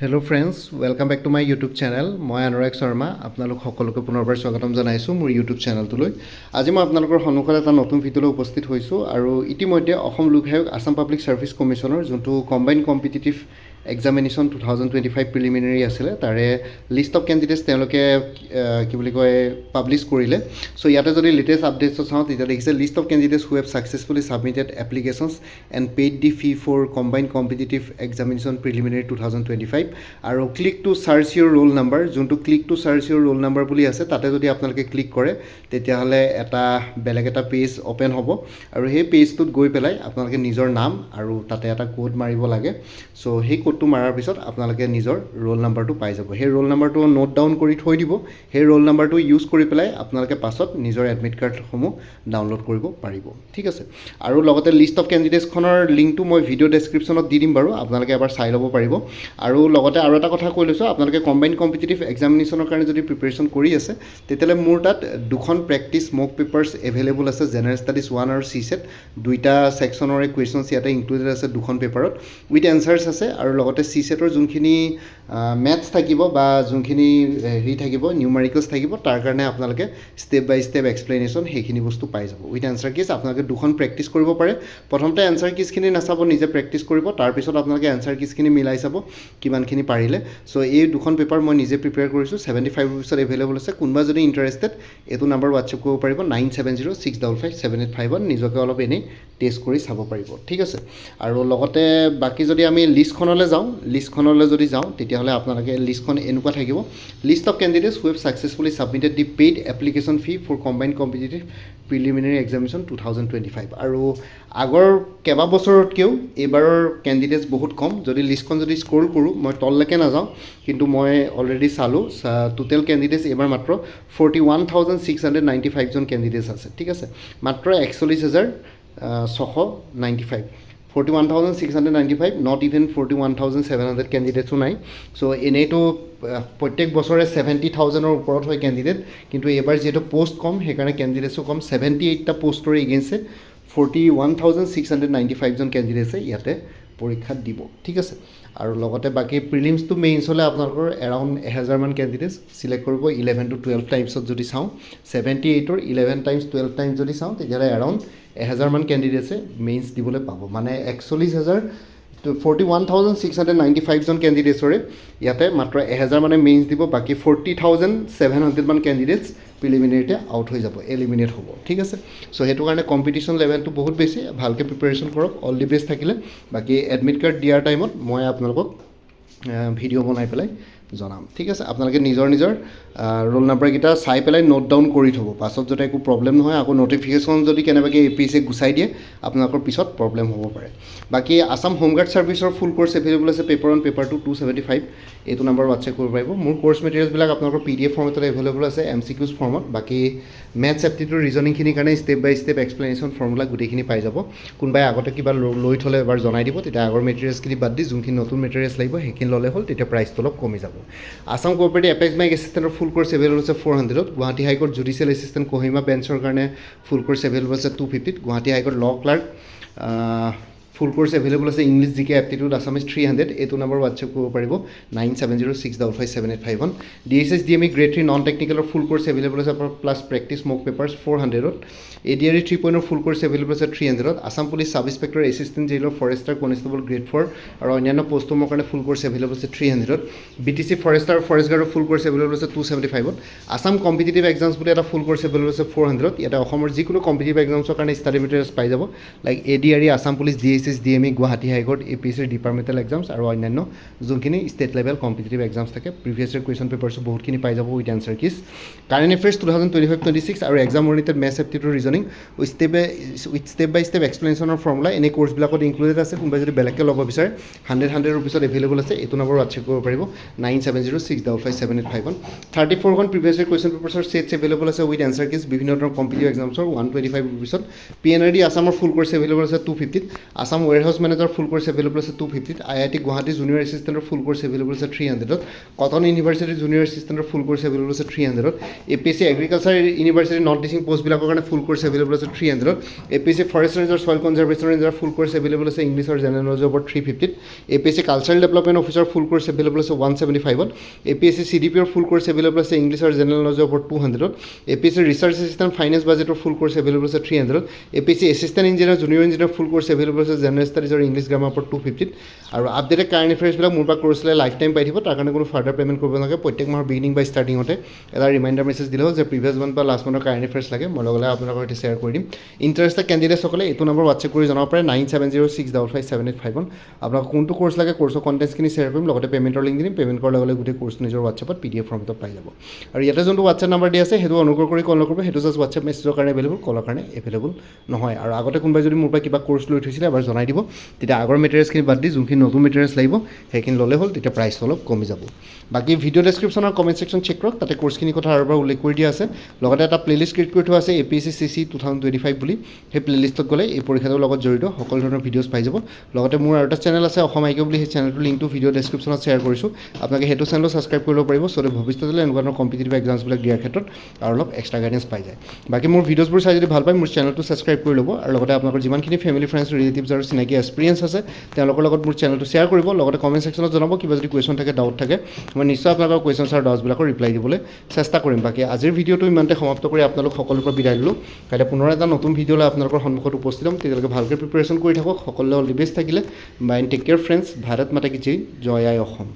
Hello' friends, welcome back to my YouTube channel. মই অনুৰাগ শৰ্মা, আপোনালোক সকলোকে পুনৰবাৰ স্বাগতম জনাইছোঁ মোৰ ইউটিউব চেনেলটোলৈ। আজি মই আপোনালোকৰ সন্মুখত এটা নতুন ভিডিঅ'লৈ উপস্থিত হৈছোঁ আৰু ইতিমধ্যে অসম লোক সেৱক আছাম পাব্লিক ছাৰ্ভিচ কমিশ্যনৰ যোনটো কম্বাইণ্ড কম্পিটিটিভ এক্সামিনেশ্যন 2025 প্ৰিলিমিনাৰী আছিলে, তাৰে লিষ্ট অফ কেণ্ডিডেটছ তেওঁলোকে কি বুলি কয় পাব্লিছ কৰিলে। চ' ইয়াতে যদি লেটেষ্ট আপডেটছ চাওঁ তেতিয়া দেখিছে list of candidates who have successfully submitted applications and paid the fee for combined competitive examination preliminary 2025 আৰু click to search your roll number, যোনটো click to search your roll number বুলি আছে, তাতে যদি আপোনালোকে ক্লিক কৰে তেতিয়াহ'লে এটা বেলেগ এটা পেজ অ'পেন হ'ব আৰু সেই পেজটোত গৈ পেলাই আপোনালোকে নিজৰ নাম আৰু তাতে এটা কোড মাৰিব লাগে। চ' সেই কোডটো মাৰাৰ পিছত আপোনালোকে নিজৰ ৰোল নাম্বাৰটো পাই যাব। সেই ৰোল নাম্বাৰটো নোট ডাউন কৰি থৈ দিব। সেই ৰোল নাম্বাৰটো ইউজ কৰি পেলাই আপোনালোকে পাছত নিজৰ এডমিট কাৰ্ডসমূহ ডাউনলোড কৰিব পাৰিব। ঠিক আছে, আৰু লগতে লিষ্ট অফ কেণ্ডিডেটছখনৰ লিংকটো মই ভিডিঅ' ডেছক্ৰিপশ্যনত দি দিম বাৰু, আপোনালোকে এবাৰ চাই ল'ব পাৰিব। আৰু লগতে আৰু এটা কথা কৈ লৈছোঁ, আপোনালোকে কম্বাইণ্ড কম্পিটিটিভ এক্সামিনেশ্যনৰ কাৰণে যদি প্ৰিপেৰেশ্যন কৰি আছে তেতিয়াহ'লে মোৰ তাত দুখন প্ৰেক্টিছ মক পেপাৰ্ছ এভেইলেবল আছে। জেনেৰেল ষ্টাডিজ 1 আৰু চি ছেট, দুইটা ছেকশ্যনৰে কুৱেশ্যনছ ইয়াতে ইনক্লুডেড আছে দুখন পেপাৰত উইথ এনচাৰ্ছ আছে। আৰু লগতে চি ছেটৰ যোনখিনি মেথছ থাকিব বা যোনখিনি হেৰি থাকিব নিউমাৰিকেলছ থাকিব, তাৰ কাৰণে আপোনালোকে ষ্টেপ বাই ষ্টেপ এক্সপ্লেনেশ্যন সেইখিনি বস্তু পাই যাব উইথ এনচাৰ কিজ। আপোনালোকে দুখন প্ৰেক্টিছ কৰিব পাৰে। প্ৰথমতে এনচাৰ কিজখিনি নাচাব, নিজে প্ৰেক্টিছ কৰিব, তাৰপিছত আপোনালোকে এনচাৰ কিজখিনি মিলাই চাব কিমানখিনি পাৰিলে। চ' এই দুখন পেপাৰ মই নিজে প্ৰিপেয়াৰ কৰিছোঁ, 75 ৰুপিছত এভেইলেবল আছে। কোনোবা যদি ইণ্টাৰেষ্টেড এইটো নাম্বাৰ হোৱাটছএপ কৰিব পাৰিব 9706557851, নিজকে অলপ এনেই টেষ্ট কৰি চাব পাৰিব। ঠিক আছে, আৰু লগতে বাকী যদি আমি লিষ্টখনলৈ যাওঁ তেতিয়াহ'লে আপোনালোকে লিষ্টখন এনেকুৱা থাকিব, list of candidates who have successfully submitted the paid application fee for combined competitive preliminary examination 2025। আৰু আগৰ কেইবাবছৰতকৈও এইবাৰৰ কেণ্ডিডেটছ বহুত কম। যদি লিষ্টখন যদি স্ক্ৰল কৰোঁ, মই তললৈকে নাযাওঁ, কিন্তু মই অলৰেডি চালোঁ টোটেল কেণ্ডিডেটছ এইবাৰ মাত্ৰ 41,695জন কেণ্ডিডেটছ আছে। ঠিক আছে, মাত্ৰ 41,695, 41,695, নট ইভেন 41,700 কেণ্ডিডেটছো নাই। চ' এনেইতো প্ৰত্যেক বছৰে 70,000ৰ ওপৰত হয় কেণ্ডিডেট, কিন্তু এইবাৰ যিহেতু পষ্ট কম সেইকাৰণে কেণ্ডিডেটছো কম। 78টা পষ্টৰ এগেইনষ্টে 41,695জন কেণ্ডিডেটছে ইয়াতে পৰীক্ষাত দিব। ঠিক আছে, আৰু লগতে বাকী প্ৰিলিমছ টু মেইনছলৈ আপোনালোকৰ এৰাউণ্ড 1000মান কেণ্ডিডেটছ চিলেক্ট কৰিব। 11 to 12 টাইমছত যদি চাওঁ, 78ৰ 11 টাইমছ 12 টাইমছ যদি চাওঁ তেতিয়াহ'লে এৰাউণ্ড 1000মান কেণ্ডিডেটছে মেইনছ দিবলৈ পাব। মানে 41,695জন কেণ্ডিডেটছৰে ইয়াতে মাত্ৰ 1000 মানে মেইনছ দিব, বাকী 40,700মান কেণ্ডিডেটছ প্ৰিলিমিনেৰীতে আউট হৈ যাব, এলিমিনেট হ'ব। ঠিক আছে, চ' সেইটো কাৰণে কম্পিটিশ্যন লেভেলটো বহুত বেছি। ভালকৈ প্ৰিপেৰেশ্যন কৰক, অল দি বেষ্ট থাকিলে। বাকী এডমিট কাৰ্ড দিয়াৰ টাইমত মই আপোনালোকক ভিডিঅ' বনাই পেলাই জনাম। ঠিক আছে, আপোনালোকে নিজৰ ৰোল নাম্বাৰকেইটা চাই পেলাই নোট ডাউন কৰি থ'ব, পাছত যাতে একো প্ৰব্লেম নহয়। আকৌ নটিফিকেশ্যন যদি কেনেবাকৈ APSCয়ে গুচাই দিয়ে আপোনালোকৰ পিছত প্ৰব্লেম হ'ব পাৰে। বাকী আছাম হোমগাৰ্ড ছাৰ্ভিচৰ ফুল কোৰ্চ এভেইলেবল আছে, পেপাৰ 1 পেপাৰ 2 275, এইটো নাম্বাৰ হোৱাটছএপ কৰিব পাৰিব। মোৰ কোৰ্চ মেটেৰিয়েলছবিলাক আপোনালোকৰ PDF ফৰ্মেটত এভেইলেবল আছে, MCQs ফৰ্মত। বাকী মেথছ এপ্টিটিউড ৰিজনিংখিনিৰ কাৰণে step by step explanation formula গোটেইখিনি পাই যাব। কোনোবাই আগতে কিবা লৈ থ'লে এবাৰ জনাই দিব, তেতিয়া আগৰ মেটেৰিয়েলছখিনি বাদ দি যোনখিনি নতুন মেটেৰিয়েলছ লাগিব সেইখিনি ল'লে হ'ল, তেতিয়া প্ৰাইচটো অলপ কমি যাব। আছাম কোঅপাৰেটিভ এপেক্স বেংক এছিষ্টেণ্টৰ ফুল কোৰ্চ এভেইলেবল আছে 400ত। Guwahati high court judicial assistant Kohima বেঞ্চৰ কাৰণে ফুল কোৰ্চ এভেইলেবল আছে 250ত। Guwahati high court law' clerk full course available আছে ইংলিছ জিকে এপ্টিটিউড আছামিজ 300, এইটো নম্বৰ হোৱাটছএপ কৰিব পাৰিব 9706557851। DSS DME গ্ৰেড 3 নন টেকনিকেলৰ ফুল কোৰ্চ এভেইলেবল আছে প্লাছ প্ৰেক্টিছ মক পেপাৰ্ছ 400ত। ADRE 3.0 ফুল কোৰ্চ এভেইলেবল আছে 300ত। Assam police sub inspector assistant jailor forester constable grade 4 আৰু অন্যান্য পষ্টসমূহৰ কাৰণে ফুল কোৰ্চ এভেইলেবল আছে 300ত। BTC ফৰেষ্টাৰ আৰু ফৰেষ্ট গাৰ্ডৰ ফুল কোৰ্চ এভেইলেবল আছে 275ত। আছাম কম্পিটিটিভ এক্সামছ বুলি এটা ফুল কোৰ্চ এভেইলেবল আছে 400ত। ইয়াতে অসমৰ যিকোনো কম্পিটিটিভ এক্সামছৰ কাৰণে ষ্টাডি মেটেৰিয়েলছ পাই যাব, like ADRE, Assam police, DSS DME, Guwahati high court, APSCৰ ডিপাৰ্টমেণ্টেল এক্সামছ আৰু অন্যান্য যোনখিনি ষ্টেট লেভেল কম্পিটিটিভ এক্সামছ থাকে। প্ৰিভিয়াছ ইয়াৰ কুৱেশ্যন পেপাৰ্ছো বহুতখিনি পাই যাব with answer keys. Current affairs 2025-26 আৰু exam oriented maths aptitude reasoning with step by step এক্সপ্লেনেশ্যনৰ ফৰ্মুলা এনে কোৰ্চবিলাকত ইনক্লুডেড আছে। কোনোবাই যদি বেলেগকৈ ল'ব বিচাৰে 100 ৰুপিছত এভেইলেবল আছে, এইটো নম্বৰ হোৱাটছএপ কৰিব পাৰিব 9706557851। 34খন প্ৰিভিয়াছ ইয়াৰ কুৱেশ্যন পেপাৰ্ছৰ ছেটছ এভেইলেবল আছে উইথ এনচাৰ কিজ বিভিন্ন ধৰণৰ কম্পিটিটিভ এক্সামছৰ 125 ৰুপিছত। PNRD আছামৰ ফুল কোৰ্চ এভেইলেবল আছে 250ত। Assam Assam warehouse manager full course available আছে 250ত IIT গুৱাহাটী জুনিয়ৰ এছিষ্টেণ্টৰ ফুল কোৰ্চ এভেইলেবল আছে 300ত কটন ইউনিভাৰ্চিটি জুনিয়ৰ এছিষ্টেণ্টৰ ফুল কোৰ্চ এভেইলেবল আছে 300ত APSC agriculture university non teaching পোষ্টবিলাকৰ কাৰণে ফুল কোৰ্চ এভেইলেবল আছে 300ত APSC forest ranger soil conservation ranger full course available আছে ইংলিছ আৰু জেনেৰেল নলেজৰ ওপৰত 350ত APSC cultural development officer full course available আছে 175ত APSC CDPৰ ফুল কোৰ্চ এভেইলেবল আছে ইংলিছ আৰু জেনেৰেল নলেজৰ ওপৰত 200ত APSC ৰিচাৰ্চ এছিষ্টেণ্ট ফাইনেন্স বাজেটৰ ফুল কোৰ্চ এভেইলেবল আছে 300ত APSC assistant engineer junior engineer full course available আছে জেনেৰেল ষ্টাডিজ আৰু ইংলিছ গ্ৰামাৰ ওপৰত 250ত আৰু আপডেটেড কাৰেণ্ট এফেয়াৰ্ছবিলাক মোৰ পৰা কোৰ্চলৈ লাইফ টাইম পাই দিব তাৰ কাৰণে কোনো ফাৰ্ডাৰ পে'মেণ্ট কৰিব নালাগে প্ৰত্যেক মাহৰ বিগিনিং বা ষ্টাৰ্টিঙতে এটা ৰিমাইণ্ডাৰ মেছেজ দিলে হ'ল যে প্ৰিভিয়াছ মান্থ বা লাষ্ট মান্থৰ কাৰেণ্ট এফেয়াৰ্ছ লাগে মই লগে লগে আপোনালোকৰ সৈতে শ্বেয়াৰ কৰি দিম ইণ্টাৰেষ্টেড কেণ্ডিডেটসকলে এইটো নম্বৰ হোৱাটছএপ কৰি জনাব পাৰে 9706557851 আপোনাক কোনটো কোৰ্চ লাগে কোৰ্চৰ কণ্টেণ্টছখিনি শ্বেয়াৰ কৰিম লগতে পে'মেণ্টৰ লিংক দিম পে'মেণ্ট কৰাৰ লগে লগে গোটেই কোৰ্চটো নিজৰ হোৱাটছএপত PDF ফৰ্মেটত পাই যাব আৰু ইয়াতে যোনটো হোৱাটছএপ নাম্বাৰ দিয়া আছে সেইটো অনুগ্ৰহ কৰি কল নকৰিব সেইটো জাষ্ট হোৱাটছএপ মেছেজৰ কাৰণে এভেইলেবল কলৰ কাৰণে এভেইলেবল নহয় আৰু আগতে কোনোবাই যদি মোৰ পৰা কিবা কোৰ্চ লৈ থৈছিলে এবাৰ জনাই দিব তেতিয়া আগৰ মেটেৰিয়েলছখিনি বাদ দি যোনখিনি নতুন মেটেৰিয়েলছ লাগিব সেইখিনি ল'লে হ'ল তেতিয়া প্ৰাইচটো অলপ কমি যাব বাকী ভিডিঅ' ডেছক্ৰিপশ্যনৰ কমেণ্ট ছেকশ্যন চেক কৰক তাতে কোৰ্চখিনিৰ কথা আৰু এবাৰ উল্লেখ কৰি দিয়া আছে লগতে এটা প্লেলিষ্ট ক্ৰিয়েট কৰি থোৱা আছে APSC CC 2025 বুলি সেই প্লেলিষ্টত গ'লে এই পৰীক্ষাটোৰ লগত জড়িত সকলো ধৰণৰ ভিডিঅ'ছ পাই যাব লগতে মোৰ আৰু এটা চেনেল আছে অসম আইকিউ বুলি সেই চেনেলটোৰ লিংকটো ভিডিঅ' ডেছক্ৰিপশ্যনত শ্বেয়াৰ কৰিছোঁ আপোনালোকে সেইটো চেনেলো ছাবস্ক্ৰাইব কৰিব পাৰিব চ' ভৱিষ্যতলৈ এনেকুৱা ধৰণৰ কম্পিটিটিভ এক্সামছবিলাক দিয়াৰ ক্ষেত্ৰত আৰু অলপ এক্সট্ৰা গাইডেঞ্চ পাই যায় বাকী মোৰ ভিডিঅ'ছবোৰ চাই যদি ভাল পায় মোৰ চেনেলটো ছাবস্ক্ৰাইব কৰি ল'ব আৰু লগতে আপোনালোকৰ যিমানখিনি ফেমিলি ফ্ৰেণ্ডছ ৰিলেটিভছ আৰু চিনাকি এক্সপিৰিয়েঞ্চ আছে তেওঁলোকৰ লগত মোৰ চেনেলটো শ্বেয়াৰ কৰিব লগতে কমেণ্ট ছেকশ্যনত জনাব কিবা যদি কুৱেশ্যন থাকে ডাউট থাকে মই নিশ্চয় আপোনালোকৰ কুৱেশ্যনছ আৰু ডাউটছবিলাকৰ ৰিপ্লাই দিবলৈ চেষ্টা কৰিম বাকী আজিৰ ভিডিঅ'টো ইমানতে সমাপ্ত কৰি আপোনালোক সকলোৰে পৰা বিদায় দিলোঁ কাইলৈ পুনৰ এটা নতুন ভিডিঅ'লৈ আপোনালোকৰ সন্মুখত উপস্থিত হ'ম তেতিয়ালৈকে ভালকৈ প্ৰিপেৰেশ্যন কৰি থাকক সকলোলৈ অল দি বেষ্ট থাকিলে bye take care friends Bharat মাতা কি জয় আই অসম